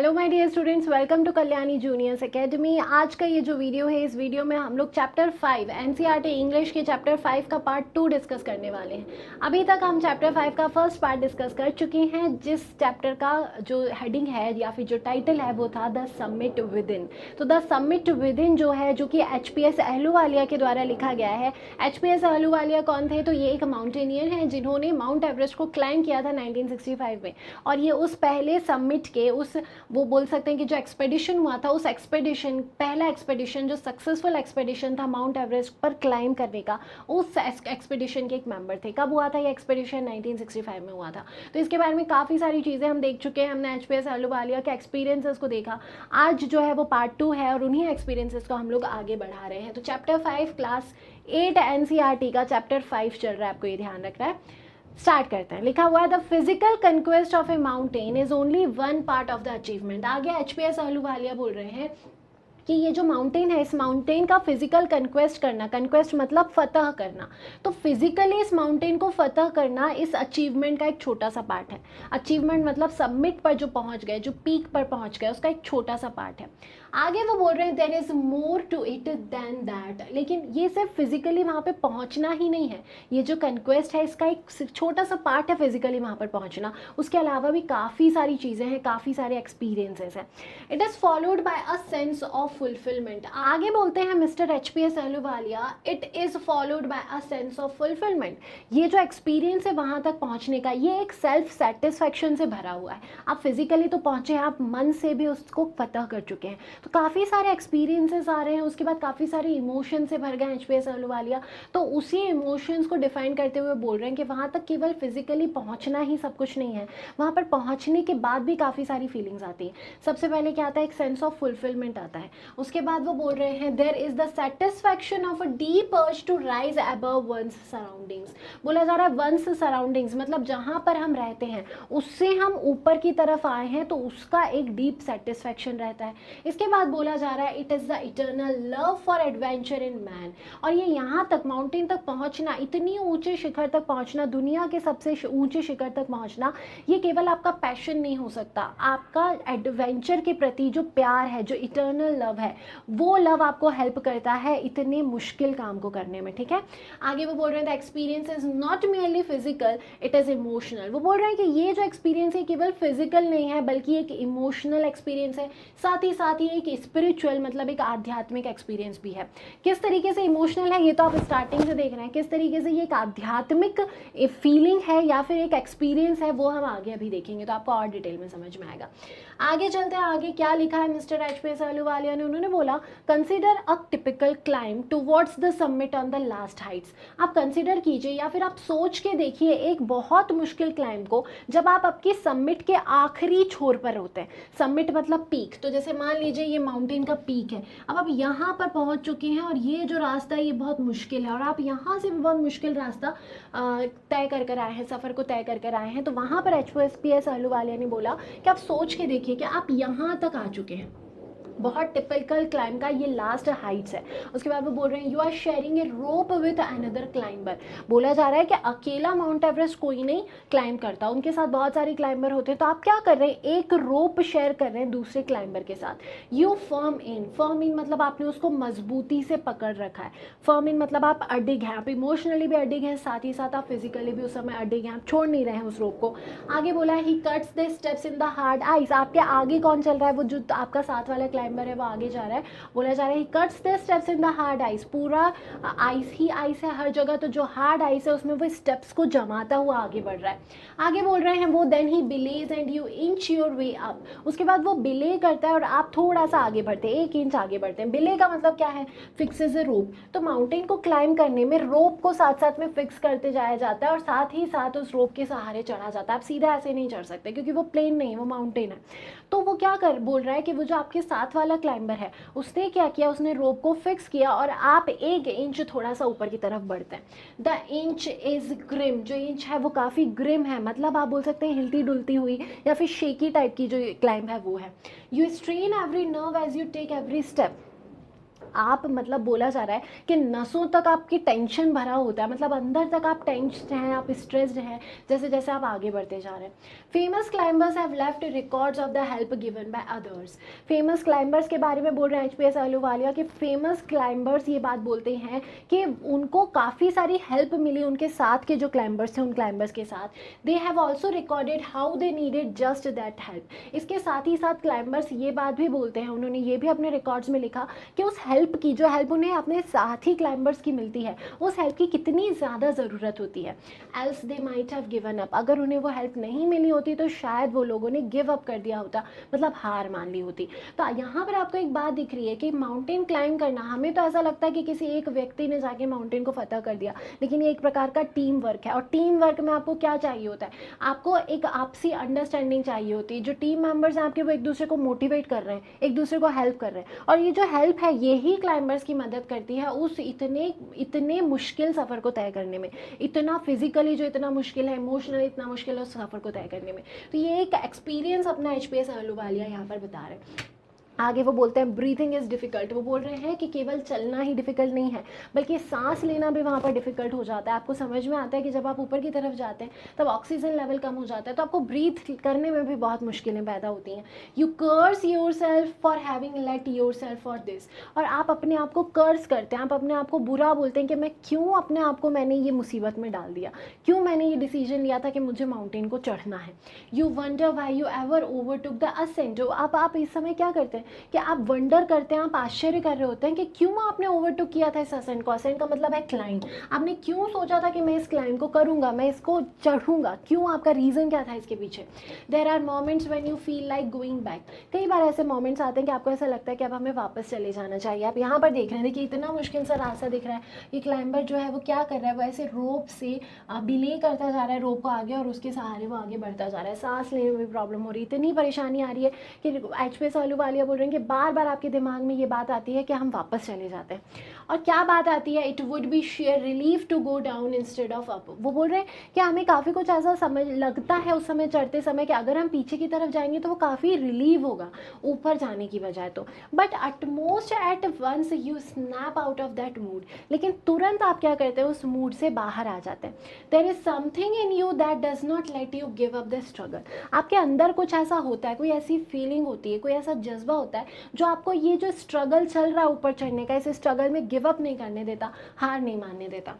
Hello my dear students, welcome to Kalyani juniors academy. आज का ये जो वीडियो है, इस वीडियो में हम लोग चैप्टर 5 एनसीईआरटी इंग्लिश के चैप्टर 5 का पार्ट 2 डिस्कस करने वाले हैं। अभी तक हम चैप्टर 5 का फर्स्ट पार्ट डिस्कस कर चुके हैं, जिस चैप्टर का जो हेडिंग है या फिर जो टाइटल है वो था द समिट विद इन। तो द समिट विद इन जो है, जो कि एचपीएस अहलूवालिया के द्वारा लिखा गया है। एचपीएस अहलूवालिया कौन थे? तो ये एक माउंटेनियर हैं जिन्होंने माउंट एवरेस्ट को क्लाइम किया था 1965 में, और ये उस पहले समिट के वो बोल सकते हैं कि जो एक्सपेडिशन हुआ था, उस एक्सपेडिशन, पहला एक्सपेडिशन जो सक्सेसफुल एक्सपेडिशन था माउंट एवरेस्ट पर क्लाइम करने का, उस एक्सपेडिशन के एक मेंबर थे। कब हुआ था ये एक्सपेडिशन? 1965 में हुआ था। तो इसके बारे में काफ़ी सारी चीज़ें हम देख चुके हैं। हमने एचपीएस अहलूवालिया के एक्सपीरियंसेस को देखा। आज जो है वो पार्ट 2 है और उन्हीं एक्सपीरियंसेस को हम लोग आगे बढ़ा रहे हैं। तो चैप्टर 5 क्लास 8 एनसीईआरटी का चैप्टर 5 चल रहा है, आपको ये ध्यान रखना है। स्टार्ट करते हैं। लिखा हुआ है the physical conquest of a mountain is only one part of the achievement. आगे एचपीएस अहलूवालिया बोल रहे हैं कि ये जो माउंटेन है, इस माउंटेन का फिजिकल कंक्वेस्ट करना, कंक्वेस्ट मतलब फतह करना, तो फिजिकली इस माउंटेन को फतह करना इस अचीवमेंट का एक छोटा सा पार्ट है। अचीवमेंट मतलब सबमिट पर जो पहुंच गए, जो पीक पर पहुंच गए, उसका एक छोटा सा पार्ट है। आगे वो बोल रहे हैं there is more to it than that. लेकिन ये सिर्फ फिजिकली वहाँ पे पहुँचना ही नहीं है, ये जो कंक्वेस्ट है इसका एक छोटा सा पार्ट है फिजिकली वहाँ पर पहुँचना। उसके अलावा भी काफ़ी सारी चीज़ें हैं, काफ़ी सारे एक्सपीरियंसेस हैं। It is followed by a sense of fulfilment. आगे बोलते हैं mister HPS Ahluwalia, it is followed by a sense of fulfilment. ये जो एक्सपीरियंस है वहाँ तक पहुँचने का, ये एक सेल्फ सेटिस्फैक्शन से भरा हुआ है। आप फिजिकली तो पहुँचे हैं, आप मन से भी उसको फतह कर चुके हैं। तो काफ़ी सारे एक्सपीरियंसेस आ रहे हैं, उसके बाद काफ़ी सारे इमोशन से भर गए एचपीएस अहलूवालिया। तो उसी इमोशंस को डिफाइन करते हुए बोल रहे हैं कि वहाँ तक केवल फिजिकली पहुँचना ही सब कुछ नहीं है, वहाँ पर पहुँचने के बाद भी काफ़ी सारी फीलिंग्स आती हैं। सबसे पहले क्या आता है? एक सेंस ऑफ फुलफिलमेंट आता है। उसके बाद वो बोल रहे हैं there is the satisfaction of a deep urge to rise above one's surroundings. बोला जा रहा है वंस सराउंडिंग्स मतलब जहाँ पर हम रहते हैं उससे हम ऊपर की तरफ आए हैं, तो उसका एक डीप सेटिस्फैक्शन रहता है। इसके बाद बोला जा रहा है it is the eternal love for adventure in man. और ये यहाँ तक माउंटेन तक पहुँचना, इतनी ऊंचे शिखर तक पहुँचना, दुनिया के सबसे ऊंचे शिखर तक पहुँचना, ये केवल आपका पैशन नहीं हो सकता, आपका एडवेंचर के प्रति जो प्यार है, जो इटर्नल लव है, वो लव आपको हेल्प करता है इतने मुश्किल काम को करने में। ठीक है, आगे वो बोल रहे हैं the experience is not merely physical, it is emotional. वो बोल रहे हैं कि ये जो एक्सपीरियंस है केवल फिजिकल नहीं है, बल्कि एक इमोशनल एक्सपीरियंस है, साथ ही एक स्पिरिचुअल मतलब एक आध्यात्मिक एक्सपीरियंस भी है। किस तरीके से इमोशनल है ये तो आप स्टार्टिंग से देख रहे हैं, किस तरीके से ये एक आध्यात्मिक फीलिंग है या फिर एक एक्सपीरियंस है, वो हम आगे अभी देखेंगे, तो आपको और डिटेल में समझ में आएगा। आगे चलते हैं, आगे क्या लिखा है मिस्टर एचपीएस अहलूवालिया ने। उन्होंने बोला consider a typical climb towards the summit on the last Heights. आप कंसिडर कीजिए या फिर आप सोच के देखिए एक बहुत मुश्किल क्लाइंब को, जब आप आपकी समिट के आखिरी छोर पर होते हैं। समिट मतलब पीक, तो जैसे मान लीजिए ये माउंटेन का पीक है, अब आप यहाँ पर पहुँच चुके हैं और ये जो रास्ता है ये बहुत मुश्किल है, और आप यहाँ से भी बहुत मुश्किल रास्ता तय कर आए हैं, सफ़र को तय कर आए हैं। तो वहाँ पर एचपीएस अहलूवालिया ने बोला कि आप सोच के देखिए कि आप यहाँ तक आ चुके हैं, बहुत टिपिकल क्लाइंब का ये लास्ट हाइट्स है। उसके बाद वो बोल रहे हैं you are sharing a rope with another climber. बोला जा रहा है कि अकेला माउंट एवरेस्ट कोई नहीं क्लाइंब करता, उनके साथ बहुत सारे क्लाइंबर होते हैं। तो आप क्या कर रहे हैं? एक रोप शेयर कर रहे हैं दूसरे क्लाइंबर के साथ। यू फर्म इन मतलब आपने उसको मजबूती से पकड़ रखा है। फर्म इन मतलब आप अडिग हैं, आप इमोशनली भी अडिग हैं, साथ ही साथ आप फिजिकली भी उस समय अडिग हैं, आप छोड़ नहीं रहे हैं उस रोप को। आगे बोला ही cuts the steps in the hard ice. आपके आगे कौन चल रहा है? वो जो आपका साथ वाला क्लाइंबर है वो आगे जा रहा है। बोला जा रहा है cuts the steps in the hard ice. पूरा आइस ही आइस है हर जगह, तो जो हार्ड आइस है उसमें वो स्टेप्स को जमाता हुआ आगे बढ़ रहा है। आगे बोल रहे हैं वो then he belays and you inch your way up. उसके बाद वो बिले करता है और आप थोड़ा सा आगे बढ़ते हैं, 1 इंच आगे बढ़ते हैं। बिले का मतलब क्या है? फिक्सेस ए रोप। तो माउंटेन को क्लाइंब करने में रोप को साथ साथ में फिक्स करते जाया जाता है और साथ ही साथ उस रोप के सहारे चढ़ा जाता है। आप सीधा ऐसे नहीं चढ़ सकते क्योंकि वो प्लेन नहीं है, वो माउंटेन है। तो वो क्या बोल रहा है कि वो जो आपके साथ वाला क्लाइंबर है उसने क्या किया, उसने रोप को फिक्स किया और आप 1 इंच थोड़ा सा ऊपर की तरफ बढ़ते हैं। The inch is grim. जो इंच है वो काफ़ी ग्रिम है, मतलब आप बोल सकते हैं हिलती डुलती हुई या फिर शेकी टाइप की जो क्लाइंब है वो है। You strain every nerve as you take every step. आप मतलब बोला जा रहा है कि नसों तक आपकी टेंशन भरा होता है, मतलब अंदर तक आप टेंस्ड हैं, आप स्ट्रेस्ड हैं जैसे जैसे आप आगे बढ़ते जा रहे हैं। Famous climbers have left records of the help given by others. Famous climbers के बारे में बोल रहे हैं एचपीएस अहलूवालिया कि फेमस क्लाइंबर्स ये बात बोलते हैं कि उनको काफ़ी सारी हेल्प मिली उनके साथ के जो क्लाइंबर्स थे उन क्लाइंबर्स के साथ। They have also recorded how they needed just that help. इसके साथ ही साथ क्लाइंबर्स ये बात भी बोलते हैं, उन्होंने ये भी अपने रिकॉर्ड्स में लिखा कि उस हेल्प की, जो हेल्प उन्हें अपने साथी क्लाइंबर्स की मिलती है, उस हेल्प की कितनी ज़्यादा ज़रूरत होती है। Else they might have given up, अगर उन्हें वो हेल्प नहीं मिली होती तो शायद वो लोगों ने गिव अप कर दिया होता, मतलब हार मान ली होती। तो यहाँ पर आपको एक बात दिख रही है कि माउंटेन क्लाइंब करना, हमें तो ऐसा लगता है कि किसी एक व्यक्ति ने जाके माउंटेन को फतह कर दिया, लेकिन ये एक प्रकार का टीम वर्क है। और टीम वर्क में आपको क्या चाहिए होता है, आपको एक आपसी अंडरस्टैंडिंग चाहिए होती है। जो टीम मेंबर्स हैं आपके, वो एक दूसरे को मोटिवेट कर रहे हैं, एक दूसरे को हेल्प कर रहे हैं, और ये जो हेल्प है यही क्लाइंबर्स की मदद करती है उस इतने इतने मुश्किल सफ़र को तय करने में, इतना फिजिकली जो इतना मुश्किल है, इमोशनली इतना मुश्किल है उस सफ़र को तय करने में। तो ये एक एक्सपीरियंस अपना एचपीएस अहलूवालिया यहाँ पर बता रहे हैं। आगे वो बोलते हैं ब्रीथिंग इज़ डिफ़िकल्ट। वो बोल रहे हैं कि केवल चलना ही डिफ़िकल्ट नहीं है, बल्कि सांस लेना भी वहाँ पर डिफ़िकल्ट हो जाता है। आपको समझ में आता है कि जब आप ऊपर की तरफ जाते हैं तब ऑक्सीजन लेवल कम हो जाता है, तो आपको ब्रीथ करने में भी बहुत मुश्किलें पैदा होती हैं। You curse yourself for having let yourself for this. और आप अपने आप को कर्स करते हैं, आप अपने आप को बुरा बोलते हैं कि मैं क्यों अपने आप को, मैंने ये मुसीबत में डाल दिया, क्यों मैंने ये डिसीजन लिया था कि मुझे माउंटेन को चढ़ना है। You wonder why you ever overtook the ascent. जो आप इस समय क्या करते हैं कि आप वंडर करते हैं, आप आश्चर्य कर रहे होते हैं कि क्यों आपने ओवरटुक किया था इस असेंट को। असेंट का मतलब है क्लाइंब। आपने क्यों सोचा था कि मैं इस क्लाइंब को करूंगा, मैं इसको चढ़ूंगा, क्यों, आपका रीज़न क्या था इसके पीछे। There are moments when you feel like going back. कई बार ऐसे मोमेंट्स आते हैं कि आपको ऐसा लगता है कि अब हमें वापस चले जाना चाहिए। आप यहाँ पर देख रहे हैं, देखिए इतना मुश्किल सा रास्ता दिख रहा है, ये क्लाइंबर जो है वो क्या कर रहा है, वो ऐसे रोप से बिले करता जा रहा है रोप को आगे, और उसके सहारे वो आगे बढ़ता जा रहा है। सांस लेने में भी प्रॉब्लम हो रही है, इतनी परेशानी आ रही है कि एचपीएस अहलूवालिया बोल रहे हैं कि बार बार आपके दिमाग में ये बात आती है कि हम वापस चले जाते हैं। और क्या बात आती है, it would be sheer relief to go down instead of up. वो बोल रहे हैं कि हमें काफ़ी कुछ ऐसा समझ लगता है उस समय चढ़ते समय कि अगर हम पीछे की तरफ जाएंगे तो वो काफ़ी रिलीव होगा ऊपर जाने की बजाय तो। But utmost at once you snap out of that mood. लेकिन तुरंत आप क्या करते हैं, उस मूड से बाहर आ जाते हैं। There is something in you that does not let you give up the struggle. आपके अंदर कुछ ऐसा होता है, कोई ऐसी फीलिंग होती है, कोई ऐसा जज्बा होता है जो आपको ये जो स्ट्रगल चल रहा है ऊपर चढ़ने का, इस स्ट्रगल में गिव अप नहीं करने देता, हार नहीं मानने देता।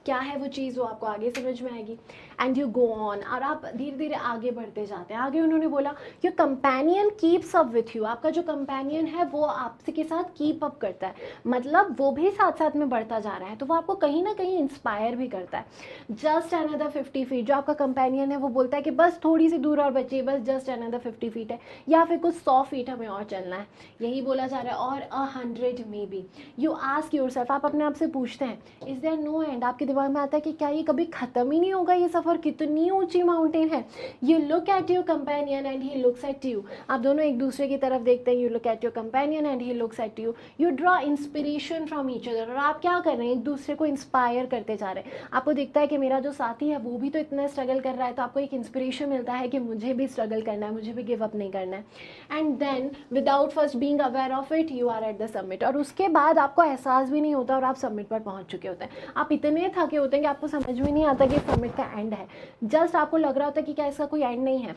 क्या है वो चीज़, वो आपको आगे समझ में आएगी। एंड यू गो ऑन, और आप धीरे धीरे आगे बढ़ते जाते हैं। आगे उन्होंने बोला your companion keeps up with you. आपका जो कंपेनियन है वो आपसे के साथ कीप अप करता है, मतलब वो भी साथ साथ में बढ़ता जा रहा है, तो वो आपको कहीं ना कहीं इंस्पायर भी करता है। जस्ट अनदर 50 फीट, जो आपका कंपेनियन है वो बोलता है कि बस थोड़ी सी दूर और बची है, बस जस्ट अनदर 50 फीट है, या फिर कुछ 100 फीट हमें और चलना है, यही बोला जा रहा है। और 100 may be. You ask your self, आप अपने आप से पूछते हैं इज देयर नो एंड। आपके दिमाग में आता है कि क्या ये कभी ख़त्म ही नहीं होगा, ये सफ़र कितनी ऊंची माउंटेन है। You look at your companion and he looks at you. आप दोनों एक दूसरे की तरफ देखते हैं। You look at your companion and he looks at you. You draw inspiration from each other. और आप क्या कर रहे हैं, एक दूसरे को इंस्पायर करते जा रहे हैं। आपको दिखता है कि मेरा जो साथी है वो भी तो इतना स्ट्रगल कर रहा है, तो आपको एक इंस्पिरेशन मिलता है कि मुझे भी स्ट्रगल करना है, मुझे भी गिव अप नहीं करना है। And then without first being aware of it you are at the summit. और उसके बाद आपको एहसास भी नहीं होता और आप समिट पर पहुंच चुके होते हैं। आप इतने थके होते हैं कि आपको समझ में नहीं आता कि समिट का एंड है। जस्ट आपको लग रहा होता है कि क्या इसका कोई एंड नहीं है,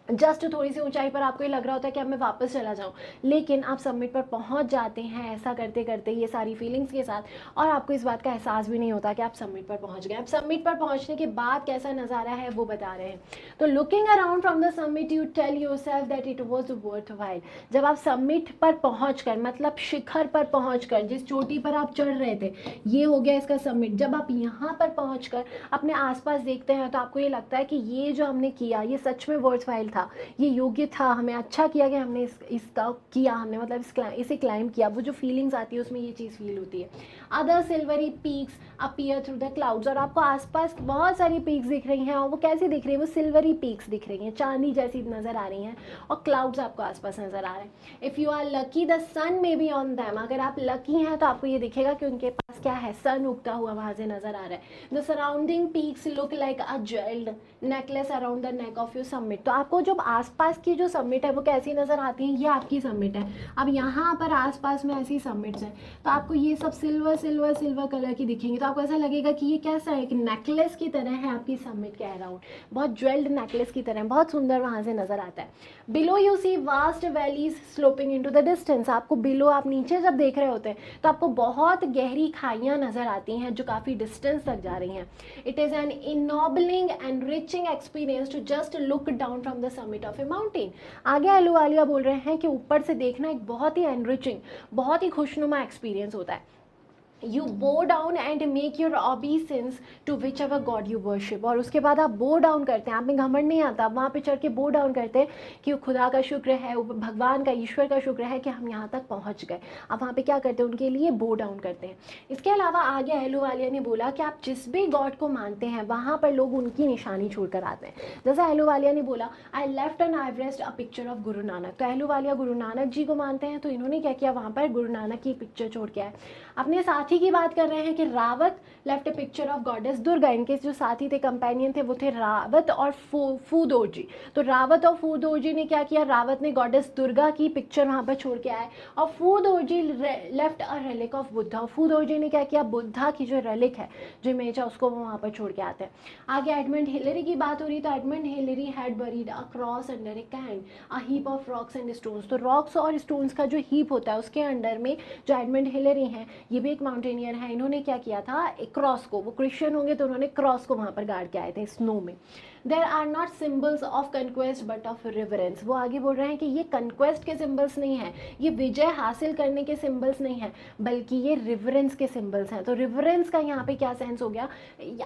जस्ट थोड़ी सी ऊंचाई पर आपको ये लग रहा होता है कि अब मैं वापस चला जाऊं, लेकिन आप समिट पर पहुंच जाते हैं ऐसा करते करते ये सारी फीलिंग्स के साथ, और आपको इस बात का एहसास भी नहीं होता कि आप समिट पर पहुंच गए। अब समिट पर पहुंचने के बाद कैसा नज़ारा है वो बता रहे हैं। तो looking around from the summit you tell yourself that it was worthwhile. जब आप समिट पर पहुंचकर, मतलब शिखर पर पहुंचकर, जिस चोटी पर आप चढ़ रहे थे, ये हो गया इसका समिट। जब आप यहाँ पर पहुंचकर अपने आसपास देखते हैं तो आपको ये लगता है कि ये जो हमने किया ये सच में वर्थ व्हाइल था, ये योग्य था, हमें अच्छा किया कि हमने इसका किया, हमने मतलब इसे क्लाइंब किया। वो जो फीलिंग्स आती है उसमें ये चीज़ फील होती है। Other silvery peaks appear through the clouds. और आपको आसपास बहुत सारी पीक्स दिख रही हैं, और वो कैसी दिख रही है, वो सिल्वरी पीक्स दिख रही हैं, चांदी जैसी नज़र आ रही हैं, और क्लाउड्स आपको आसपास नज़र आ रहे हैं। If you are lucky the sun may be on them. अगर आप लकी हैं तो आपको ये दिखेगा कि उनके पास क्या है, सन उगता हुआ वहाँ से नज़र आ रहा है। The surrounding peaks look like a jewelled necklace around the neck of your summit. तो आपको जो आसपास की जो समिट है वो कैसी नज़र आती है, ये आपकी समिट है। अब यहाँ पर आसपास में ऐसी समिट्स हैं, तो आपको ये सब सिल्वर सिल्वर सिल्वर कलर की दिखेंगी, तो आपको ऐसा लगेगा कि ये कैसा है, एक नेकलेस की तरह है आपकी समिट के अराउंड, बहुत ज्वेल्ड नेकलेस की तरह, बहुत सुंदर वहाँ से नज़र आता है। Below you see vast valleys sloping into the distance, आपको बिलो, आप नीचे जब देख रहे होते हैं तो आपको बहुत गहरी खाइयाँ नज़र आती हैं जो काफ़ी डिस्टेंस तक जा रही हैं। It is an enabling enriching experience to just look down from the summit of a mountain. आगे अहलूवालिया बोल रहे हैं कि ऊपर से देखना एक बहुत ही एनरिचिंग, बहुत ही खुशनुमा एक्सपीरियंस होता है। You bow down and make your obeisance to whichever God you worship, और उसके बाद आप बो डाउन करते हैं, आप में घमंड नहीं आता, आप वहाँ पे चढ़ के बो डाउन करते हैं कि खुदा का शुक्र है, भगवान का, ईश्वर का शुक्र है कि हम यहाँ तक पहुँच गए। आप वहाँ पे क्या करते हैं, उनके लिए बो डाउन करते हैं। इसके अलावा आगे अहलूवालिया ने बोला कि आप जिस भी गॉड को मानते हैं वहाँ पर लोग उनकी निशानी छोड़ कर आते हैं। जैसे अहलूवालिया ने बोला, I left N Everest a picture of Guru Nanak, तो अहलूवालिया गुरु नानक जी को मानते हैं, तो इन्होंने क्या किया, वहाँ पर गुरु नानक की पिक्चर छोड़ के आए। अपने साथी की बात कर रहे हैं कि Rawat left A picture of goddess Durga, इनके जो साथी थे, कंपेनियन थे, वो थे रावत और फूदोजी। तो रावत और फूदोजी ने क्या किया, रावत ने गॉडेस दुर्गा की पिक्चर वहाँ पर छोड़ के आए, और Phudoji left a relic of Buddha, Phudoji ने क्या किया, बुद्धा की जो रेलिक है, जो इमेज है, उसको वो वहाँ पर छोड़ के आते हैं। आगे एडमंड हिलरी की बात हो रही, तो Edmund Hillary had buried a cross under A can a heap of rocks and stones, तो रॉक्स और स्टोन्स का जो हीप होता है उसके अंडर में जो एडमंड हिलरी हैं, ये भी एक माउंटेनियर है, इन्होंने क्या किया था, एक क्रॉस को, वो क्रिश्चियन होंगे तो उन्होंने क्रॉस को वहाँ पर गाड़ के आए थे स्नो में। There are not symbols of conquest but of reverence, वो आगे बोल रहे हैं कि ये कन्क्वेस्ट के सिम्बल्स नहीं है, ये विजय हासिल करने के सिम्बल्स नहीं है, बल्कि ये रिवरेंस के सिम्बल्स हैं। तो रिवरेंस का यहाँ पे क्या सेंस हो गया,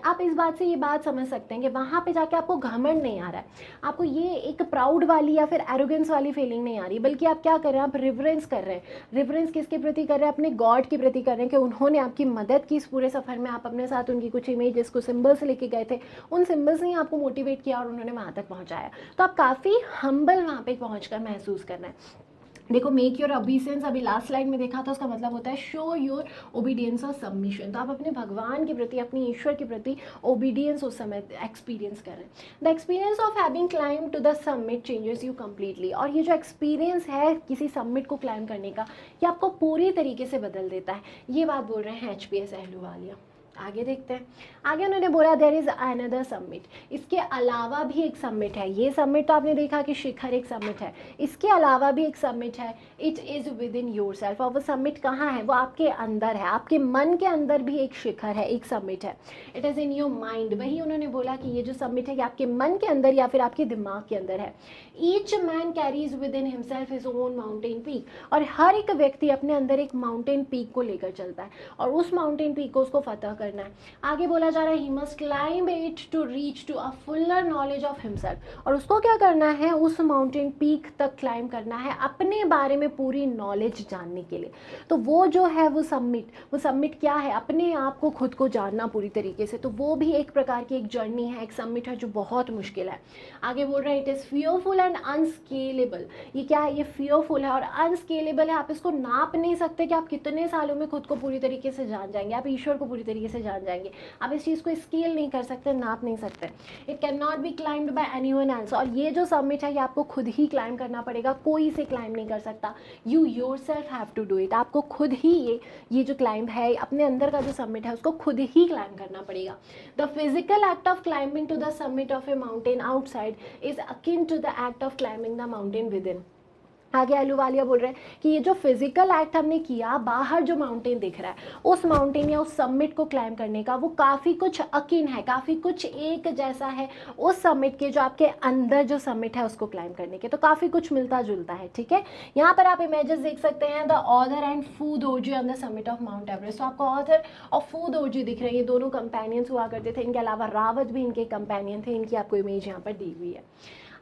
आप इस बात से ये बात समझ सकते हैं कि वहाँ पे जाके आपको घमंड नहीं आ रहा है, आपको ये एक प्राउड वाली या फिर एरोगेंस वाली फीलिंग नहीं आ रही, बल्कि आप क्या कर रहे हैं, आप रिवरेंस कर रहे हैं। रिवरेंस किसके प्रति कर रहे हैं, अपने गॉड के प्रति कर रहे हैं कि उन्होंने आपकी मदद की इस पूरे सफ़र में, आप अपने साथ उनकी कुछ इमेजेस को सिम्बल्स लेके गए थे, उन सिम्बल्स ने आपको मोटिवेट किया और उन्होंने वहाँ तक पहुँचाया। तो आप काफ़ी हम्बल वहाँ पे पहुँच कर महसूस करना है। देखो, मेक योर ओबीडियंस, अभी लास्ट स्लाइड में देखा था, उसका मतलब होता है शो योर ओबीडियंस और सबमिशन। तो आप अपने भगवान के प्रति, अपने ईश्वर के प्रति ओबीडियंस उस समय एक्सपीरियंस करें। The experience of having climb to the summit changes you completely, और ये जो एक्सपीरियंस है किसी समिट को क्लाइम करने का, ये आपको पूरी तरीके से बदल देता है। ये बात बोल रहे हैं HPS अहलूवालिया। आगे देखते हैं, आगे उन्होंने बोला देयर इज़ अनदर समिट, इसके अलावा भी एक समिट है। ये समिट तो आपने देखा कि शिखर एक समिट है, इसके अलावा भी एक समिट है, it is with in your self, और वो समिट कहाँ है, वो आपके अंदर है, आपके मन के अंदर भी एक शिखर है, एक समिट है। It is in your mind, वही उन्होंने बोला कि ये जो समिट है ये आपके मन के अंदर या फिर आपके दिमाग के अंदर है। Each man carries with in himself his own mountain peak, और हर एक व्यक्ति अपने अंदर एक माउंटेन पीक को लेकर चलता है और उस माउंटेन पीक को उसको फतह करना है। आगे बोला जा रहा है he must climb it to reach to a fuller knowledge of himself, और उसको क्या करना है, उस माउंटेन पीक तक क्लाइंब करना है अपने बारे में पूरी नॉलेज जानने के लिए। तो वो जो है वो समिट क्या है, अपने आप को खुद को जानना पूरी तरीके से, तो वो भी एक प्रकार की एक जर्नी है, एक समिट है जो बहुत मुश्किल है। आगे बोल रहे हैं इट इज़ फियरफुल एंड अनस्केलेबल, ये क्या है, ये फियरफुल है और अनस्केलेबल है, आप इसको नाप नहीं सकते कि आप कितने सालों में खुद को पूरी तरीके से जान जाएंगे, आप ईश्वर को पूरी तरीके से जान जाएंगे, आप इस चीज़ को स्केल नहीं कर सकते, नाप नहीं सकते। It can not be climbed bye anyone else, और ये जो समिट है ये आपको खुद ही क्लाइम करना पड़ेगा, कोई इसे क्लाइम नहीं कर सकता। You yourself have to do it, आपको खुद ही ये जो क्लाइंब है, अपने अंदर का जो समिट है उसको खुद ही क्लाइम करना पड़ेगा। The physical act of climbing to the summit of a mountain outside is akin to the act of climbing the mountain within. आगे अहलूवालिया बोल रहे हैं कि ये जो फिजिकल एक्ट हमने किया, बाहर जो माउंटेन दिख रहा है, उस माउंटेन या उस समिट को क्लाइम करने का, वो काफ़ी कुछ अकिन है, काफ़ी कुछ एक जैसा है उस समिट के, जो आपके अंदर जो समिट है उसको क्लाइम करने के, तो काफ़ी कुछ मिलता जुलता है। ठीक है, यहाँ पर आप इमेजेस देख सकते हैं, the author and Phudoji on the summit of Mount Everest. तो आपको ऑथर और फूदोजी दिख रहे हैं, ये दोनों कंपेनियंस हुआ करते थे, इनके अलावा रावत भी इनके कंपेनियन थे, इनकी आपको इमेज यहाँ पर दी हुई है।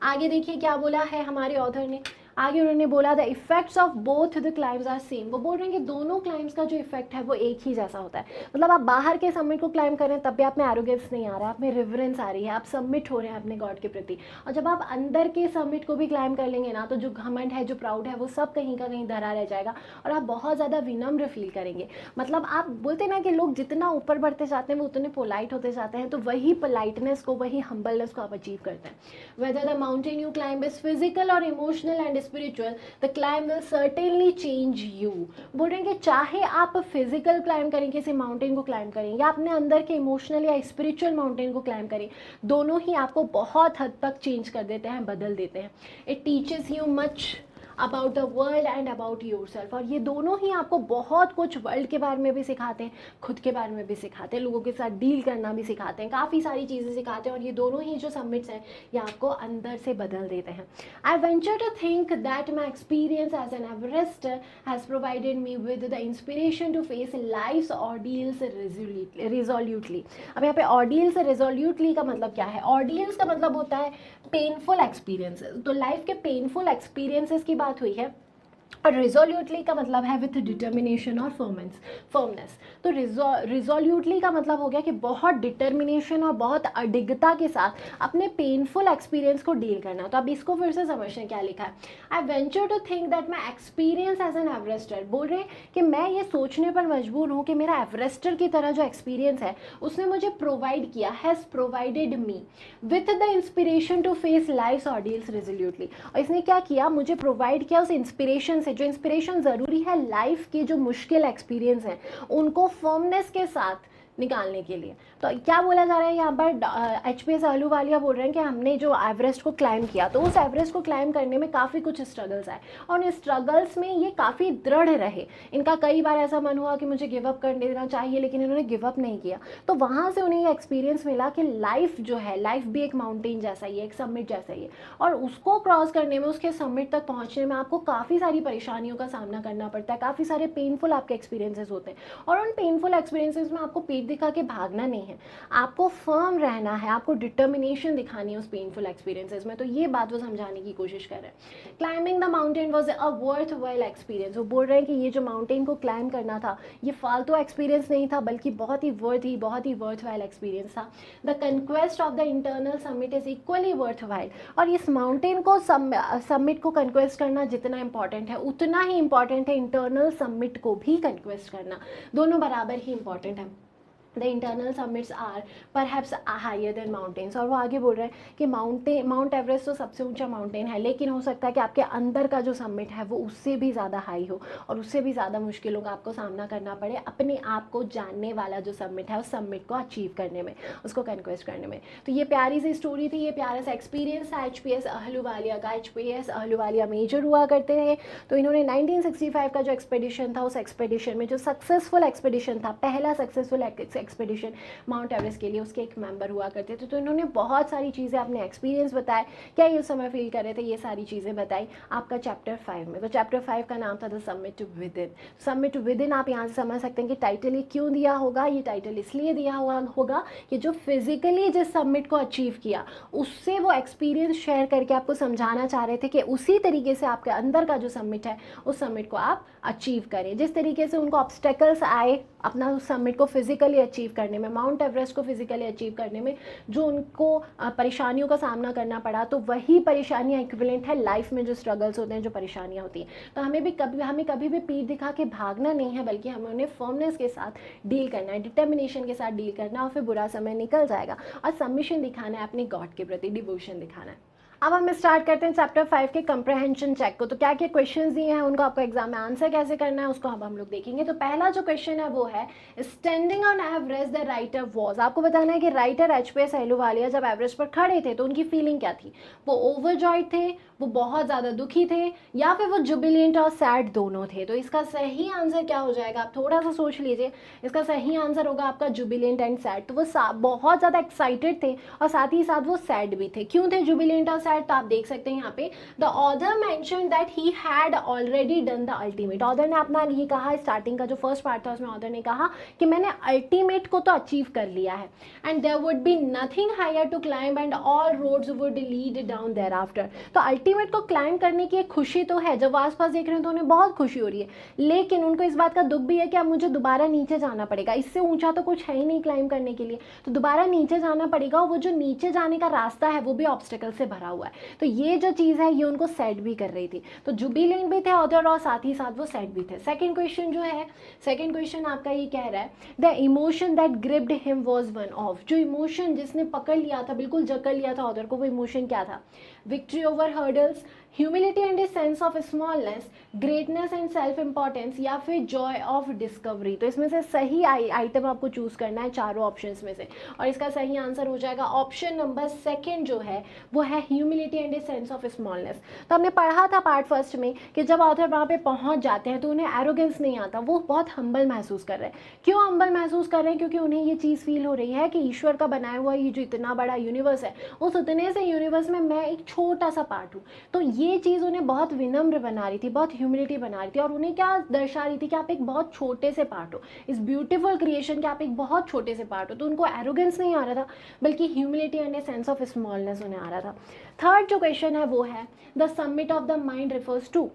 आगे देखिए क्या बोला है हमारे ऑथर ने, आगे उन्होंने बोला the effects of both the climbs are same, वो बोल रहे हैं कि दोनों क्लाइम्स का जो इफेक्ट है वो एक ही जैसा होता है। मतलब आप बाहर के समिट को क्लाइम कर रहे हैं तब भी आप में एरोगेंस नहीं आ रहा है, आप में रिवरेंस आ रही है, आप सबमिट हो रहे हैं अपने गॉड के प्रति। और जब आप अंदर के समिट को भी क्लाइम कर लेंगे ना, तो जो घमंड है, जो प्राउड है, वो सब कहीं का कहीं धरा रह जाएगा और आप बहुत ज़्यादा विनम्र फील करेंगे। मतलब आप बोलते हैं ना कि लोग जितना ऊपर बढ़ते जाते हैं वो उतने पोलाइट होते जाते हैं, तो वही पोलाइटनेस को, वही हम्बलनेस को आप अचीव करते हैं। Whether the mountain you climb is physical और emotional and spiritual, the climb will certainly change you. बोल रहे हैं कि चाहे आप फिजिकल क्लाइंब करें, किसी माउंटेन को क्लाइंब करें, या अपने अंदर के इमोशनल या स्पिरिचुअल माउंटेन को क्लाइंब करें, दोनों ही आपको बहुत हद तक चेंज कर देते हैं, बदल देते हैं। It teaches you much about the world and about your self, और ये दोनों ही आपको बहुत कुछ वर्ल्ड के बारे में भी सिखाते हैं, खुद के बारे में भी सिखाते हैं, लोगों के साथ डील करना भी सिखाते हैं, काफ़ी सारी चीज़ें सिखाते हैं। और ये दोनों ही जो समिट्स हैं ये आपको अंदर से बदल देते हैं। I venture to think that my experience as an Everester has provided me with the inspiration to face life's ordeals resolutely. अब यहाँ पे ऑर्डियल्स रिजोल्यूटली का मतलब क्या है? ऑर्डियल्स का मतलब होता है पेनफुल एक्सपीरियंसेस, तो लाइफ के पेनफुल एक्सपीरियंसेस की बात हुई है। और रिजोल्यूटली का मतलब है विथ डिटर्मिनेशन और फर्मनेस। तो रिजोल्यूटली का मतलब हो गया कि बहुत डिटर्मिनेशन और बहुत अडिगता के साथ अपने पेनफुल एक्सपीरियंस को डील करना। तो अब इसको फिर से समझने क्या लिखा है। I venture to think that my experience as an Everester, बोल रहे हैं कि मैं ये सोचने पर मजबूर हूँ कि मेरा एवरेस्टर की तरह जो एक्सपीरियंस है उसने मुझे प्रोवाइड किया, has provided me with the inspiration to face life ordeals resolutely. और इसने क्या किया, मुझे प्रोवाइड किया उस इंस्पिरेशन से, जो इंस्पिरेशन ज़रूरी है लाइफ के जो मुश्किल एक्सपीरियंस हैं उनको फर्मनेस के साथ निकालने के लिए। तो क्या बोला जा रहा है यहाँ पर, HPS अहलूवालिया बोल रहे हैं कि हमने जो एवरेस्ट को क्लाइम किया तो उस एवरेस्ट को क्लाइम करने में काफ़ी कुछ स्ट्रगल्स आए और उन स्ट्रगल्स में ये काफ़ी दृढ़ रहे। इनका कई बार ऐसा मन हुआ कि मुझे गिव अप कर देना चाहिए, लेकिन इन्होंने गिव अप नहीं किया। तो वहाँ से उन्हें ये एक्सपीरियंस मिला कि लाइफ जो है, लाइफ भी एक माउंटेन जैसा ही है, एक समिट जैसा ही है, और उसको क्रॉस करने में, उसके समिट तक पहुँचने में आपको काफ़ी सारी परेशानियों का सामना करना पड़ता है, काफ़ी सारे पेनफुल आपके एक्सपीरियंसेस होते हैं। और उन पेनफुल एक्सपीरियंसेस में आपको पीठ दिखा के भागना नहीं है, आपको फर्म रहना है, आपको डिटर्मिनेशन दिखानी है उस पेनफुल एक्सपीरियंसेस में। तो ये बात वो समझाने की कोशिश कर रहे हैं। Climbing the mountain was a worth while experience, वो बोल रहे हैं कि ये जो माउंटेन को क्लाइंब करना था ये फालतू एक्सपीरियंस नहीं था, बल्कि बहुत ही वर्थ वाइल एक्सपीरियंस था। The conquest of the internal summit is equally worth while, और इस माउंटेन को समिट को कंक्वेस्ट करना जितना इंपॉर्टेंट है उतना ही इंपॉर्टेंट है इंटरनल समिट को भी कंक्वेस्ट करना, दोनों बराबर ही इंपॉर्टेंट है। The internal summits are perhaps higher than mountains, और वो आगे बोल रहे हैं कि माउंट एवरेस्ट तो सबसे ऊंचा माउंटेन है, लेकिन हो सकता है कि आपके अंदर का जो समिट है वो उससे भी ज़्यादा हाई हो और उससे भी ज़्यादा मुश्किलों का आपको सामना करना पड़े अपने आप को जानने वाला जो समिट है उस समिट को अचीव करने में, उसको कन्क्वेस्ट करने में। तो ये प्यारी सी स्टोरी थी, ये प्यारा सा एक्सपीरियंस था HPS अहलूवालिया का। HPS अहलूवालिया मेजर हुआ करते थे, तो इन्होंने 1965 का जो एक्सपेडिशन था उस एक्सपेडिशन में, जो सक्सेसफुल एक्सपेडिशन था, पहला सक्सेसफुल एक्सपेडिशन माउंट एवरेस्ट के लिए, उसके एक मेंबर हुआ करते थे। तो इन्होंने बहुत सारी चीज़ें अपने एक्सपीरियंस बताए, क्या ये उस समय फील कर रहे थे, ये सारी चीज़ें बताई आपका चैप्टर 5 में। तो चैप्टर 5 का नाम था the summit with in. Summit with in आप यहाँ से समझ सकते हैं कि टाइटल ये क्यों दिया होगा। ये टाइटल इसलिए दिया हुआ होगा कि जो फिजिकली जिस समिट को अचीव किया उससे वो एक्सपीरियंस शेयर करके आपको समझाना चाह रहे थे कि उसी तरीके से आपके अंदर का जो समिट है उस समिट को आप अचीव करें। जिस तरीके से उनको ऑब्स्टेकल्स आए अपना उस समिट को फिजिकली अचीव करने में, माउंट एवरेस्ट को फिजिकली अचीव करने में जो उनको परेशानियों का सामना करना पड़ा, तो वही परेशानियां इक्विवेलेंट है लाइफ में जो स्ट्रगल्स होते हैं, जो परेशानियां होती हैं। तो हमें कभी भी पीठ दिखा के भागना नहीं है, बल्कि हमें उन्हें फर्मनेस के साथ डील करना है, डिटर्मिनेशन के साथ डील करना, और फिर बुरा समय निकल जाएगा और सबमिशन दिखाना है, अपने गॉड के प्रति डिवोशन दिखाना है। अब हम स्टार्ट करते हैं चैप्टर 5 के कंप्रहेंशन चेक को। तो क्या क्या क्वेश्चंस दिए हैं उनको आपको एग्जाम में आंसर कैसे करना है उसको अब हम लोग देखेंगे। तो पहला जो क्वेश्चन है वो है standing on Everest the writer was. आपको बताना है कि राइटर HPS अहलूवालिया जब एवरेस्ट पर खड़े थे तो उनकी फीलिंग क्या थी। वो ओवरजॉयड थे, वो बहुत ज़्यादा दुखी थे, या फिर वो जुबिलेंट और सैड दोनों थे। तो इसका सही आंसर क्या हो जाएगा, आप थोड़ा सा सोच लीजिए। इसका सही आंसर होगा आपका जुबिलेंट एंड सैड। तो वो बहुत ज़्यादा एक्साइटेड थे और साथ ही साथ वो सैड भी थे। क्यों थे जुबिलेंट और सेड, तो आप देख सकते हैं यहाँ पे the author mention that he had already done the ultimate. Author ने अपना ये कहा, स्टार्टिंग का जो फर्स्ट पार्ट था उसमें ऑथर ने कहा कि मैंने अल्टीमेट को तो अचीव कर लिया है, and there would be nothing higher to climb and all roads would lead down thereafter. तो अल्टीमेट को क्लाइंब करने की एक खुशी तो है, जब आसपास देख रहे हैं तो उन्हें बहुत खुशी हो रही है, लेकिन उनको इस बात का दुख भी है कि अब मुझे दोबारा नीचे जाना पड़ेगा, इससे ऊंचा तो कुछ है ही नहीं क्लाइंब करने के लिए, तो दोबारा नीचे जाना पड़ेगा, और वो जो नीचे जाने का रास्ता है वो भी ऑब्स्टिकल से भरा हुआ है। तो ये जो चीज़ है ये उनको सेट भी कर रही थी, तो जुबिलेंट भी थे ऑथर और साथ ही साथ वो सेट भी थे। सेकंड क्वेश्चन जो है, सेकंड क्वेश्चन आपका ये कह रहा है the emotion that gripped him was one of, जो इमोशन जिसने पकड़ लिया था, बिल्कुल जकड़ लिया था ऑथर को, वो इमोशन क्या था? Victory over hurdles, humility and a sense of smallness, greatness and self importance, या फिर जॉय ऑफ डिस्कवरी। तो इसमें से सही आइटम आपको चूज करना है चारों ऑप्शंस में से, और इसका सही आंसर हो जाएगा ऑप्शन नंबर सेकंड जो है वो है humility and a sense of smallness. तो हमने पढ़ा था पार्ट फर्स्ट में कि जब ऑथर वहाँ पे पहुँच जाते हैं तो उन्हें एरोगेंस नहीं आता, वो बहुत हम्बल महसूस कर रहे हैं। क्यों हम्बल महसूस कर रहे हैं? क्योंकि उन्हें ये चीज़ फील हो रही है कि ईश्वर का बनाया हुआ ये जो इतना बड़ा यूनिवर्स है, उस उतने से यूनिवर्स में मैं एक छोटा सा पार्ट हूँ। तो ये चीज़ उन्हें बहुत विनम्र बना रही थी, बहुत ह्यूमिलिटी बना रही थी, और उन्हें क्या दर्शा रही थी कि आप एक बहुत छोटे से पार्ट हो, इस ब्यूटीफुल क्रिएशन के आप एक बहुत छोटे से पार्ट हो। तो उनको एरोगेंस नहीं आ रहा था, बल्कि humility and a sense of smallness उन्हें आ रहा था। थर्ड जो क्वेश्चन है वो है the summit of the mind refers to,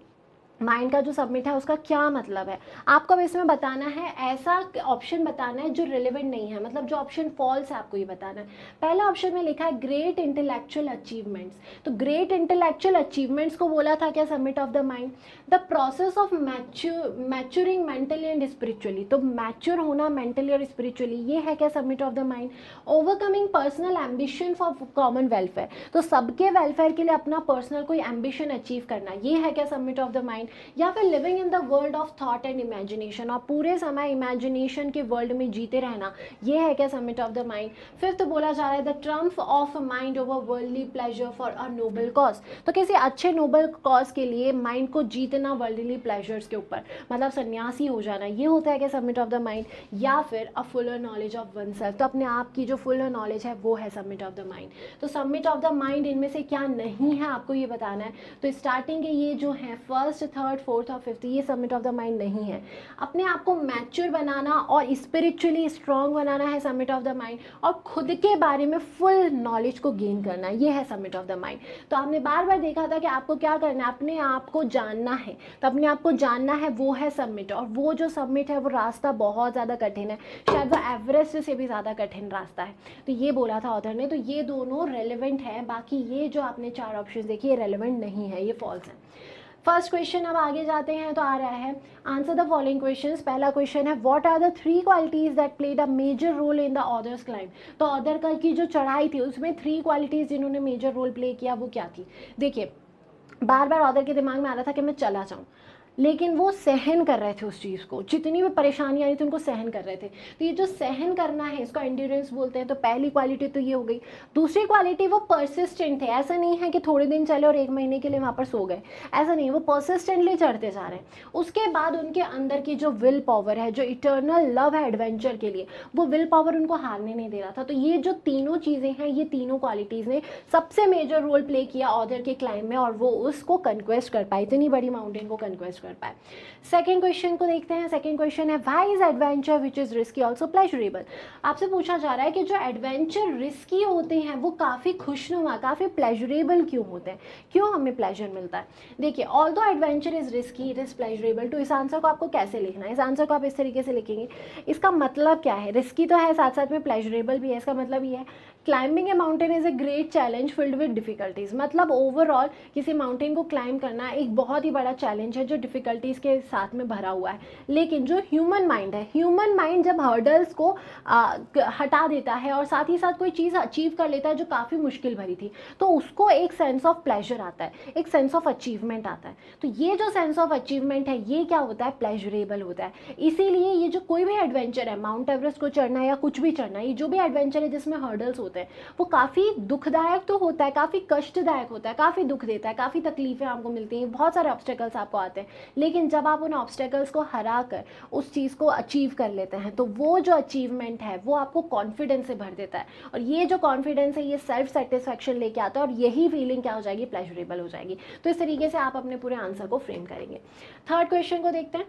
mind का जो सबमिट है उसका क्या मतलब है? आपको अब इसमें बताना है, ऐसा ऑप्शन बताना है जो रिलेवेंट नहीं है, मतलब जो ऑप्शन फॉल्स है आपको ये बताना है। पहला ऑप्शन में लिखा है ग्रेट इंटेलेक्चुअल अचीवमेंट्स, तो ग्रेट इंटेलेक्चुअल अचीवमेंट्स को बोला था क्या submit of the mind? The process of maturing mentally and spiritually, तो मैच्योर होना मेंटली और स्पिरिचुअली, ये है क्या submit of the mind? Overcoming personal ambition for common welfare, तो सबके वेलफेयर के लिए अपना पर्सनल कोई एम्बिशन अचीव करना, ये है क्या सबमिट ऑफ द माइंड? या फिर living in the world of thought and imagination, और पूरे समय इमेजिनेशन के वर्ल्ड में जीते रहना, ये है क्या submit of the mind? Fifth बोला जा रहा है the triumph of mind over worldly pleasure for a noble cause, तो किसी अच्छे नोबल कॉज के लिए माइंड को जीतना वर्ल्डली प्लेजर्स के ऊपर, मतलब सन्यासी हो जाना, ये होता है क्या सबमिट ऑफ द माइंड? या फिर a fuller knowledge of oneself, तो अपने आप की जो फुलर नॉलेज है वो है सबमिट ऑफ द माइंड। तो सबमिट ऑफ द माइंड इनमें से क्या नहीं है आपको ये बताना है। तो स्टार्टिंग के ये जो है फर्स्ट, थर्ड, फोर्थ और फिफ्थ, ये सबमिट ऑफ द माइंड नहीं है। अपने आप को मैच्योर बनाना और स्पिरिचुअली स्ट्रॉन्ग बनाना है सबमिट ऑफ द माइंड, और खुद के बारे में फुल नॉलेज को गेन करना, ये है सबमिट ऑफ द माइंड। तो आपने बार बार देखा था कि आपको क्या करना है, अपने आप को जानना है, तो अपने आप को जानना है वो है सबमिट, और वो जो सबमिट है वो रास्ता बहुत ज़्यादा कठिन है, शायद वो एवरेस्ट से भी ज़्यादा कठिन रास्ता है। तो ये बोला था ऑथर ने, तो ये दोनों रेलिवेंट है, बाकी ये जो आपने चार ऑप्शन देखिए ये रेलिवेंट नहीं है, ये फॉल्स है। फर्स्ट क्वेश्चन अब आगे जाते हैं, तो आ रहा है आंसर द फॉलोइंग क्वेश्चंस। पहला क्वेश्चन है what are the three qualities that played a major role in the author's climb, तो ऑथर का की जो चढ़ाई थी उसमें थ्री क्वालिटीज जिन्होंने मेजर रोल प्ले किया वो क्या थी? देखिए बार बार ऑथर के दिमाग में आ रहा था कि मैं चला जाऊँ, लेकिन वो सहन कर रहे थे उस चीज़ को, जितनी भी परेशानी आ रही थी उनको सहन कर रहे थे। तो ये जो सहन करना है इसको एंड्योरेंस बोलते हैं। तो पहली क्वालिटी तो ये हो गई। दूसरी क्वालिटी वो परसिस्टेंट थे, ऐसा नहीं है कि थोड़े दिन चले और एक महीने के लिए वहाँ पर सो गए, ऐसा नहीं, वो परसिस्टेंटली चढ़ते जा रहे हैं। उसके बाद उनके अंदर की जो विल पावर है, जो इटर्नल लव है एडवेंचर के लिए, वो विल पावर उनको हारने नहीं दे रहा था। तो ये जो तीनों चीज़ें हैं, ये तीनों क्वालिटीज़ ने सबसे मेजर रोल प्ले किया ऑथर के क्लाइंब में, और वो उसको कन्क्वेस्ट कर पाए, इतनी बड़ी माउंटेन को कन्क्वेस्ट कर पाए। सेकंड क्वेश्चन को देखते हैं। सेकंड क्वेश्चन है why is adventure which is risky also pleasurable. आपसे पूछा जा रहा है कि जो एडवेंचर रिस्की होते हैं वो काफ़ी खुशनुमा, काफ़ी प्लेजरेबल क्यों होते हैं, क्यों हमें प्लेजर मिलता है। देखिए although adventure is risky it is pleasurable, तो इस आंसर को आपको कैसे लिखना है, इस आंसर को आप इस तरीके से लिखेंगे। इसका मतलब क्या है, रिस्की तो है साथ साथ में प्लेजरेबल भी है। इसका मतलब ये है climbing a mountain is a great challenge filled with difficulties, मतलब ओवरऑल किसी माउंटेन को क्लाइंब करना एक बहुत ही बड़ा चैलेंज है जो डिफिकल्टीज़ के साथ में भरा हुआ है। लेकिन जो ह्यूमन माइंड है, ह्यूमन माइंड जब हर्डल्स को हटा देता है और साथ ही साथ कोई चीज़ अचीव कर लेता है जो काफ़ी मुश्किल भरी थी, तो उसको एक सेंस ऑफ प्लेजर आता है, एक सेंस ऑफ अचीवमेंट आता है। तो ये जो सेंस ऑफ अचीवमेंट है ये क्या होता है, प्लेजरेबल होता है। इसीलिए ये जो कोई भी एडवेंचर है, माउंट एवरेस्ट को चढ़ना या कुछ भी चढ़ना, ये जो भी एडवेंचर है जिसमें हर्डल्स होते हैं, होते हैं वो काफ़ी दुखदायक तो होता है, काफ़ी कष्टदायक होता है, काफ़ी दुख देता है, काफ़ी तकलीफ़ें आपको मिलती हैं, बहुत सारे ऑब्स्टेकल्स आपको आते हैं, लेकिन जब आप उन ऑब्स्टेकल्स को हरा कर उस चीज़ को अचीव कर लेते हैं तो वो जो अचीवमेंट है वो आपको कॉन्फिडेंस से भर देता है, और ये जो कॉन्फिडेंस है ये सेल्फ सेटिस्फैक्शन लेके आता है, और यही फीलिंग क्या हो जाएगी, प्लेजरेबल हो जाएगी। तो इस तरीके से आप अपने पूरे आंसर को फ्रेम करेंगे। थर्ड क्वेश्चन को देखते हैं।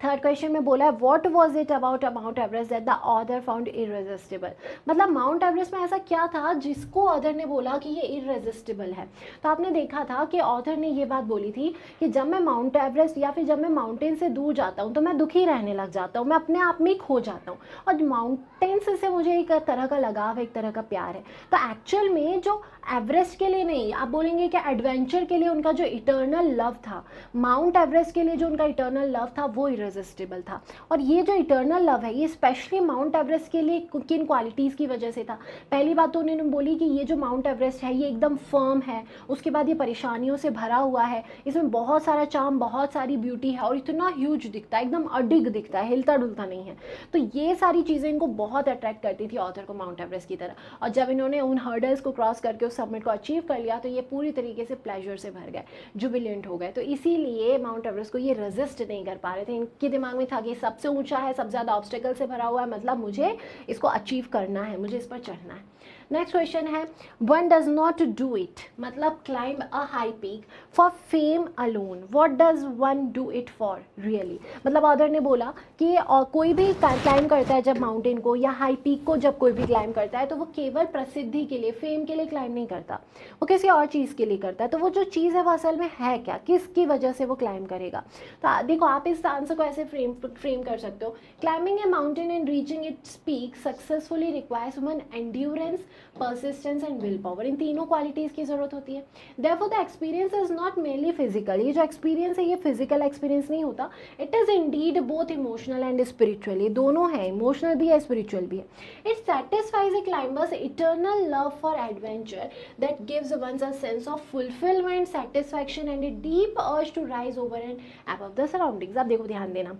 थर्ड क्वेश्चन में बोला है what was it about Mount Everest that the author found irresistible. मतलब माउंट एवरेस्ट में ऐसा क्या था जिसको ऑथर ने बोला कि ये इररेजिस्टिबल है। तो आपने देखा था कि ऑथर ने ये बात बोली थी कि जब मैं माउंट एवरेस्ट या फिर जब मैं माउंटेन से दूर जाता हूँ तो मैं दुखी रहने लग जाता हूँ, मैं अपने आप में खो जाता हूँ, और माउंटेन्स से मुझे एक तरह का लगाव, एक तरह का प्यार है। तो एक्चुअल में जो एवरेस्ट के लिए नहीं, आप बोलेंगे कि एडवेंचर के लिए उनका जो इटर्नल लव था, माउंट एवरेस्ट के लिए जो उनका इटर्नल लव था वो इररेजिस्टिबल था। और ये जो इटर्नल लव है ये स्पेशली माउंट एवरेस्ट के लिए किन क्वालिटीज़ की वजह से था। पहली बात तो उन्होंने बोली कि ये जो माउंट एवरेस्ट है ये एकदम फर्म है, उसके बाद ये परेशानियों से भरा हुआ है, इसमें बहुत सारा चार्म, बहुत सारी ब्यूटी है, और इतना ह्यूज दिखता है, एकदम अडिग दिखता है, हिलता डुलता नहीं है। तो ये सारी चीज़ें इनको बहुत अट्रैक्ट करती थी ऑथर को माउंट एवरेस्ट की तरह। और जब इन्होंने उन हर्डल्स को क्रॉस करके उस सबमिट को अचीव कर लिया तो ये पूरी तरीके से प्लेजर से भर गए, जुबिलेंट हो गए। तो इसीलिए माउंट एवरेस्ट को ये रेजिस्ट नहीं कर पा रहे थे। इनके दिमाग में था कि सबसे ऊंचा है, सबसे ज़्यादा ऑब्स्टेकल से भरा हुआ है, मतलब मुझे इसको अचीव करना है, मुझे इस पर चढ़ना है। नेक्स्ट क्वेश्चन है one does not do it, मतलब climb a high peak for fame alone, what does one do it for really. मतलब ऑथर ने बोला कि कोई भी क्लाइंब करता है जब माउंटेन को या हाई पीक को जब कोई भी क्लाइंब करता है तो वो केवल प्रसिद्धि के लिए, फेम के लिए क्लाइंब नहीं करता, वो किसी और चीज़ के लिए करता है। तो वो जो चीज़ है वो असल में है क्या, किसकी वजह से वो क्लाइंब करेगा। तो देखो आप इस आंसर को ऐसे फ्रेम कर सकते हो, climbing a mountain and reaching its peak successfully requires human endurance, persistence and will power. इन तीनों क्वालिटीज़ की जरूरत होती है। Therefore the experience is not mainly physical, ये जो एक्सपीरियंस है ये फिजिकल एक्सपीरियंस नहीं होता, it is indeed both emotional and spiritual, ये दोनों है, इमोशनल भी है, स्पिरिचुअल भी है। It satisfies a climber's eternal love for adventure that gives one's a sense of fulfilment, satisfaction and a deep urge to rise over and above the surroundings. आप देखो, ध्यान देना,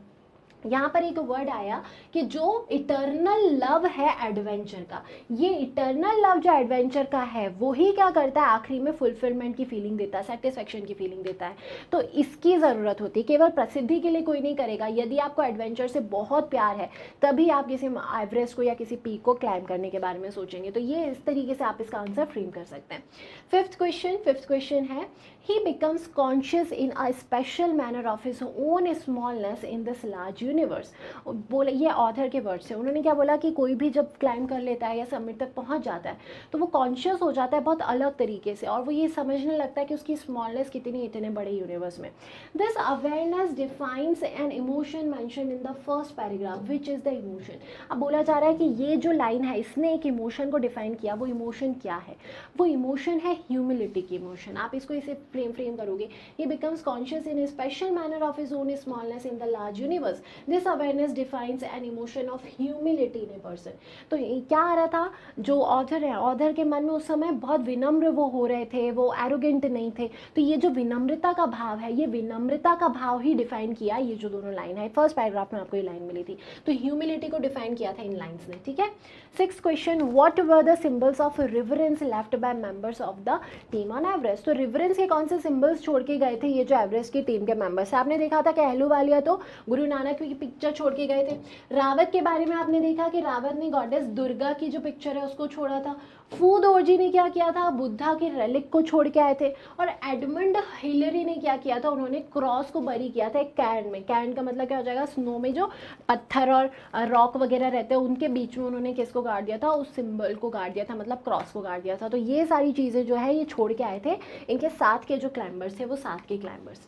यहाँ पर एक वर्ड आया कि जो इटर्नल लव है एडवेंचर का, ये इटर्नल लव जो एडवेंचर का है वो ही क्या करता है, आखिरी में फुलफिलमेंट की फीलिंग देता है, सेटिस्फेक्शन की फीलिंग देता है। तो इसकी ज़रूरत होती है, केवल प्रसिद्धि के लिए कोई नहीं करेगा। यदि आपको एडवेंचर से बहुत प्यार है तभी आप किसी एवरेस्ट को या किसी पीक को क्लाइंब करने के बारे में सोचेंगे। तो ये इस तरीके से आप इसका आंसर फ्रेम कर सकते हैं। फिफ्थ क्वेश्चन है ही becomes conscious in a special manner of his own smallness in this large universe. बोले, ये ऑथर के वर्ड से, उन्होंने क्या बोला कि कोई भी जब क्लाइंब कर लेता है या समिट तक पहुंच जाता है तो वो कॉन्शियस हो जाता है बहुत अलग तरीके से, और वो ये समझने लगता है कि उसकी स्मॉलनेस कितनी, इतने बड़े यूनिवर्स में। This awareness defines an emotion mention in the first paragraph, which is the emotion. अब बोला जा रहा है कि ये जो लाइन है इसने एक इमोशन को डिफाइन किया, वो इमोशन क्या है, वो इमोशन है ह्यूमिलिटी की इमोशन। आप इसको इसे फ्रेम करोगे, he becomes conscious in a special manner of his own smallness in the large universe. This awareness defines an emotion of humility in a person. तो क्या आ रहा था, जो ऑथर है, ऑथर के मन में उस समय बहुत विनम्र वो हो रहे थे, वो एरोगेंट नहीं थे। तो ये जो विनम्रता का भाव है, ये विनम्रता का भाव ही डिफाइन किया ये जो दोनों लाइन है। फर्स्ट पैराग्राफ में आपको ये लाइन मिली थी, तो ह्यूमिलिटी को डिफाइन किया था इन लाइन्स ने, ठीक है। Sixth question, what were the symbols of reverence left by members of the team on Everest. तो रिवरेंस के कौन से सिंबल्स छोड़ के गए थे ये जो एवरेस्ट की टीम के मेंबर्स है। आपने देखा था कि अहलूवालिया तो गुरु नानक की पिक्चर छोड़ के गए थे। रावत के बारे में आपने देखा कि रावत ने गॉडेस दुर्गा की जो पिक्चर है उसको छोड़ा था। फूदोरजी ने क्या किया था, बुद्धा के रेलिक को छोड़ के आए थे। और एडमंड हिलरी ने क्या किया था, उन्होंने क्रॉस को बरी किया था एक कैन में। कैन का मतलब क्या हो जाएगा, स्नो में जो पत्थर और रॉक वगैरह रहते हैं उनके बीच में उन्होंने किसको गाड़ दिया था, उस सिंबल को गाड़ दिया था, मतलब क्रॉस को गाड़ दिया था। तो ये सारी चीज़ें जो है ये छोड़ के आए थे इनके साथ के जो क्लाइंबर्स थे, वो साथ के क्लाइंबर्स।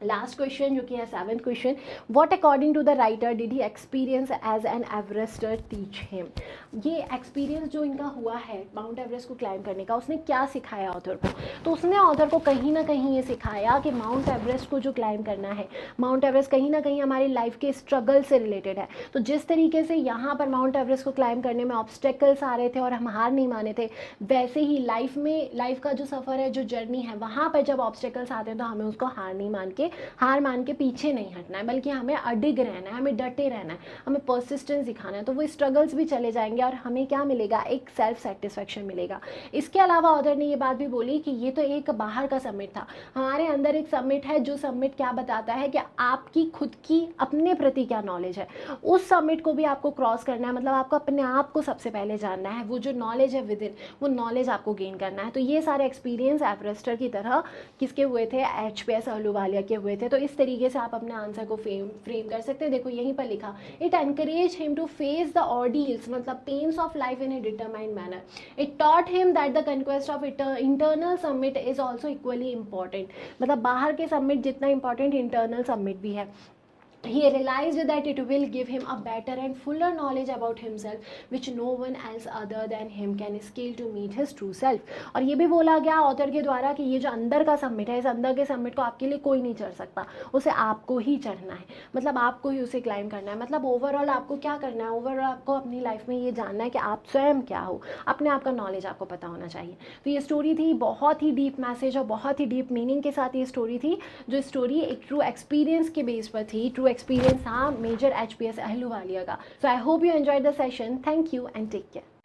लास्ट क्वेश्चन जो कि है seventh question, what according to the writer did he experience as an Everester teach him. ये एक्सपीरियंस जो इनका हुआ है माउंट एवरेस्ट को क्लाइंब करने का, उसने क्या सिखाया ऑथर को। तो उसने ऑथर को कहीं ना कहीं ये सिखाया कि माउंट एवरेस्ट को जो क्लाइंब करना है, माउंट एवरेस्ट कहीं ना कहीं हमारी लाइफ के स्ट्रगल से रिलेटेड है। तो जिस तरीके से यहाँ पर माउंट एवरेस्ट को क्लाइंब करने में ऑब्स्टेकल्स आ रहे थे और हम हार नहीं माने थे, वैसे ही लाइफ में, लाइफ का जो सफ़र है, जो जर्नी है, वहाँ पर जब ऑब्स्टेकल्स आते हैं तो हमें उसको हार नहीं मान के के हार मान के पीछे नहीं हटना है, बल्कि हमें अडिग रहना है, हमें डटे रहना है, हमें परसिस्टेंस दिखाना है। तो वो स्ट्रगल्स भी चले जाएंगे और हमें क्या मिलेगा, एक सेल्फ सेटिस्फेक्शन मिलेगा। इसके अलावा ऑथर ने ये बात भी बोली कि ये तो एक बाहर का सबमिट था, हमारे अंदर एक सबमिट है, जो सबमिट क्या बताता है कि आपकी खुद की अपने प्रति क्या नॉलेज है, उस सबमिट को भी आपको क्रॉस करना है। मतलब आपको अपने आप को सबसे पहले जानना है, वो जो नॉलेज है विद इन, वो नॉलेज आपको गेन करना है। तो ये सारे एक्सपीरियंस एवरेस्टर की तरह किसके हुए थे, HPS अहलूवालिया के हुए थे। तो इस तरीके से आप अपने आंसर को फ्रेम कर सकते हैं। देखो यहीं पर लिखा, it encourage him to face the ordeals, मतलब pains of life in a determined manner. It taught him that the conquest of internal submit is also equally important. मतलब बाहर के सबमिट जितना इंपॉर्टेंट इंटरनल सबमिट भी है। He realized that it will give him a better and fuller knowledge about himself, which no one else other than him can scale to meet his true self. और ये भी बोला गया author के द्वारा कि ये जो अंदर का सबमिट है, इस अंदर के सबमिट को आपके लिए कोई नहीं चढ़ सकता, उसे आपको ही चढ़ना है। मतलब आपको ही उसे क्लाइम करना है। मतलब ओवरऑल आपको क्या करना है, ओवरऑल आपको अपनी लाइफ में ये जानना है कि आप स्वयं क्या हो, अपने आप का नॉलेज आपको पता होना चाहिए। तो ये स्टोरी थी, बहुत ही डीप मैसेज और बहुत ही डीप मीनिंग के साथ ये स्टोरी थी। जो स्टोरी एक ट्रू एक्सपीरियंस के बेस पर थी, ट्रू एक्सपीरियंस था मेजर HPS अहलूवालिया का। So I hope you enjoyed the session. Thank you and take care.